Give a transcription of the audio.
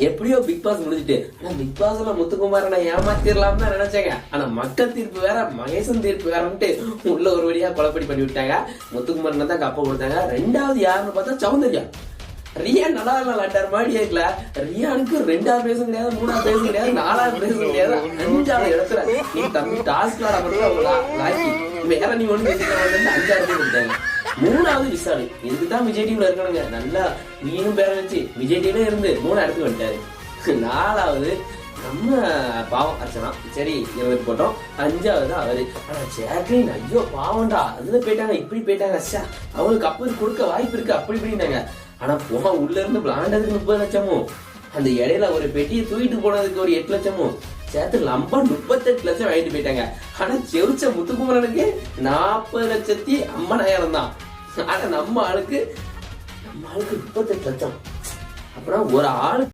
எப்படியோ big pass முடிஞ்சிட்டு, ஆனா பிக் பாஸ்ல முத்துக்குமாரனை ஏமாத்திரலாம் தான் நினைச்சாங்க. ஆனா மக்கள் தீர்ப்பு வேற, மகேசன் தீர்ப்பு வேறன்ட்டு உள்ள ஒரு வழியா கொலைப்படி பண்ணி விட்டாங்க. முத்துக்குமாரன் தான் கப்ப கொடுத்தாங்க. ரெண்டாவது யாருன்னு பார்த்தா சௌந்தர்யா. ரியான் நல்லா விளையாண்டார் மாதிரி இருக்கல. ரியானுக்கு 2வது பேசும் கிடையாது, 3வது பேசும் கிடையாது, 4வது பேசும் கிடையாது, 5வது இடத்துல நீ தம்பி டாஸ்க் லாக்கி வேற நீ ஒண்ணு பேசிக்கலாம் 5வது பேர் கொடுத்தாங்க. 3வது விசாலு. இதுதான் விஜய் டீம்ல இருக்கணுங்க. நல்லா நீனும் பேர வச்சு விஜய் டீம்ல இருந்து 3 இடத்துக்கு வந்துட்டாரு. 4வது நம்ம பாவம் அர்ச்சனா. சரி இருந்துட்டு போட்டோம். 5வது அவரு. ஆனா ஜாக்லின் ஐயோ பாவம்டா, அதுல போயிட்டாங்க இப்படி போயிட்டாங்க. அவங்களுக்கு அப்படி கொடுக்க வாய்ப்பு இருக்கு அப்படி இப்படின்னாங்க. ஆனா போக உள்ள இருந்து விளாண்டதுக்கு 30 லட்சமும், அந்த இடையில ஒரு பெட்டியை தூக்கிட்டு போனதுக்கு ஒரு 8 லட்சமும் சேர்த்து லம்பா 38 லட்சம் வாங்கிட்டு போயிட்டாங்க. ஆனா செவிச்ச முத்துக்குமரனுக்கு 40,50,000 தான். ஆனா நம்ம ஆளுக்கு 38 லட்சம். அப்புறம் ஒரு ஆளு